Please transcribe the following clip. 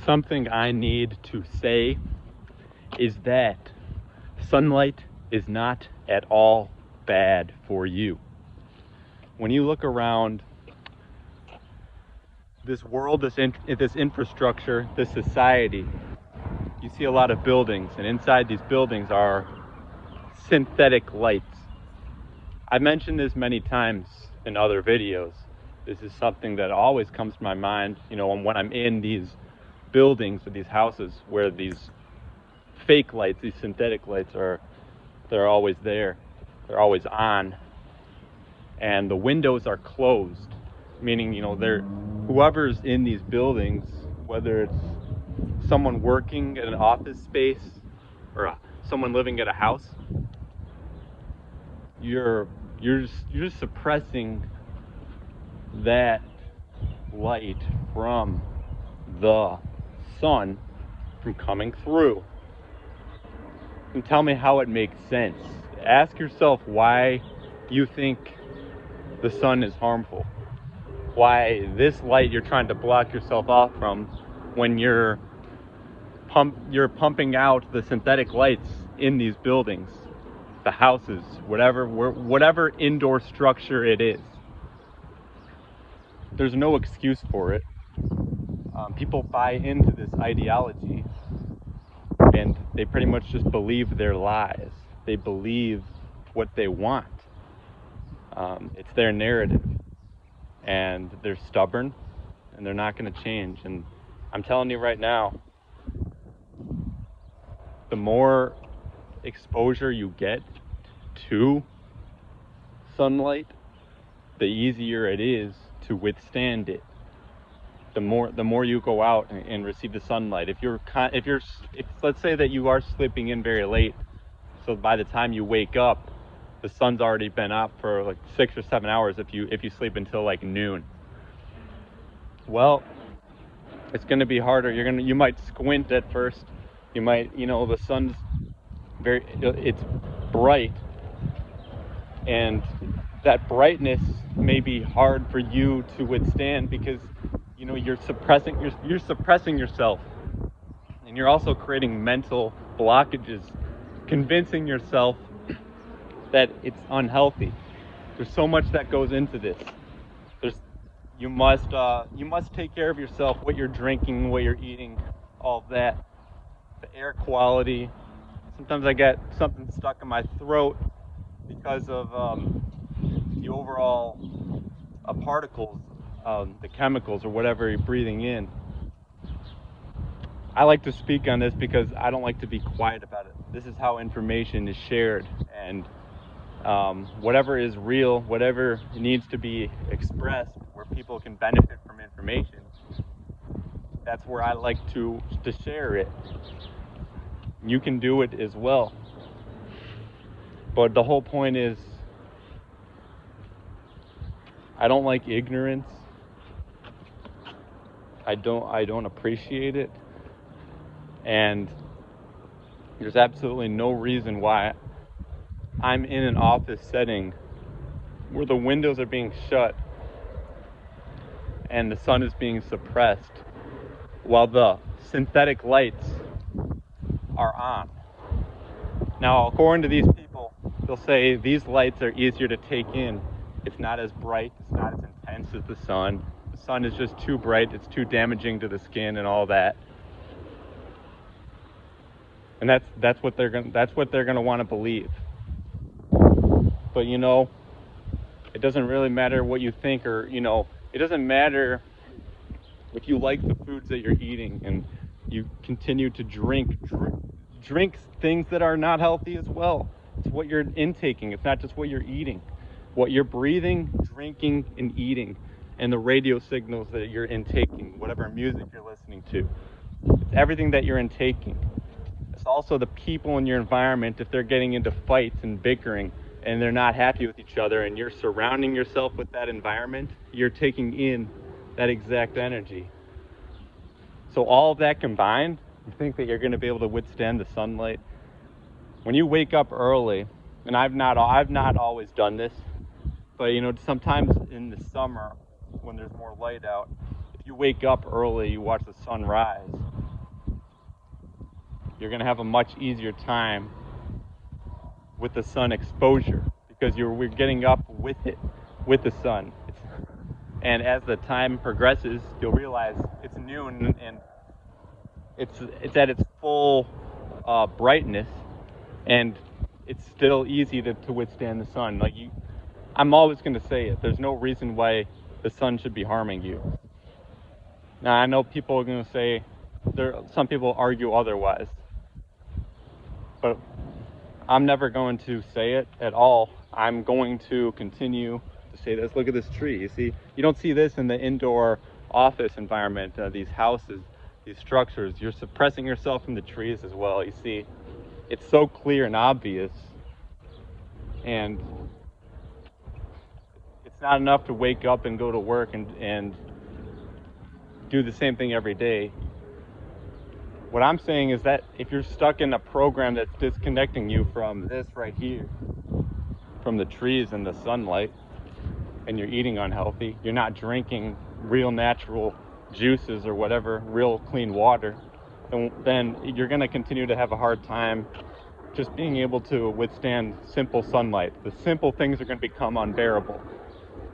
something I need to say is that sunlight is not at all bad for you. When you look around this world, this infrastructure, this society, you see a lot of buildings, and inside these buildings are synthetic lights. I've mentioned this many times in other videos. This is something that always comes to my mind, when I'm in these buildings or these houses where these fake lights, these synthetic lights they're always there. They're always on. And the windows are closed, meaning, whoever's in these buildings, whether it's someone working at an office space or someone living at a house, you're just suppressing that light from the sun from coming through. And tell me how it makes sense. Ask yourself why you think the sun is harmful. Why this light you're trying to block yourself off from when you're pumping out the synthetic lights in these buildings, the houses, whatever indoor structure it is. There's no excuse for it. People buy into this ideology and they pretty much just believe their lies. They believe what they want. It's their narrative, and they're stubborn and they're not going to change. And I'm telling you right now, the more exposure you get to sunlight, the easier it is to withstand it. The more you go out and receive the sunlight. If let's say that you are sleeping in very late, so by the time you wake up, the sun's already been up for like 6 or 7 hours. If you sleep until like noon, well, it's going to be harder. You might squint at first. You might, the sun's it's bright, and that brightness may be hard for you to withstand because you're suppressing yourself, and you're also creating mental blockages, convincing yourself that it's unhealthy. There's so much that goes into this. You must take care of yourself, what you're drinking, what you're eating, all of that. The air quality. Sometimes I get something stuck in my throat because of the overall particles, the chemicals or whatever you're breathing in. I like to speak on this because I don't like to be quiet about it. This is how information is shared, and whatever is real, whatever needs to be expressed where people can benefit from information, that's where I like to share it. You can do it as well. But the whole point is, I don't like ignorance. I don't appreciate it. And there's absolutely no reason why I'm in an office setting where the windows are being shut and the sun is being suppressed while the synthetic lights are on. Now, according to these people, they'll say these lights are easier to take in. It's not as bright, it's not as intense as the sun. The sun is just too bright, it's too damaging to the skin and all that. And that's what they're gonna want to believe. But it doesn't really matter what you think, or it doesn't matter if you like the foods that you're eating and you continue to drink things that are not healthy as well. It's what you're intaking. It's not just what you're eating. What you're breathing, drinking, and eating, and the radio signals that you're intaking, whatever music you're listening to. It's everything that you're intaking. It's also the people in your environment. If they're getting into fights and bickering and they're not happy with each other, and you're surrounding yourself with that environment, you're taking in that exact energy. So all of that combined, you think that you're going to be able to withstand the sunlight? When you wake up early, and I've not always done this, but sometimes in the summer when there's more light out, if you wake up early, you watch the sun rise, you're going to have a much easier time with the sun exposure because we're getting up with it, with the sun. And as the time progresses, you'll realize it's noon and it's at its full brightness, and it's still easy to withstand the sun. I'm always going to say it. There's no reason why the sun should be harming you. Now I know people are going to say some people argue otherwise, but I'm never going to say it at all. I'm going to continue to say this. Look at this tree. You see, you don't see this in the indoor office environment, these houses, these structures. You're suppressing yourself from the trees as well. You see, it's so clear and obvious, and it's not enough to wake up and go to work and do the same thing every day. What I'm saying is that if you're stuck in a program that's disconnecting you from this right here, from the trees and the sunlight, and you're eating unhealthy, you're not drinking real natural juices or whatever, real clean water, then you're going to continue to have a hard time just being able to withstand simple sunlight. The simple things are going to become unbearable.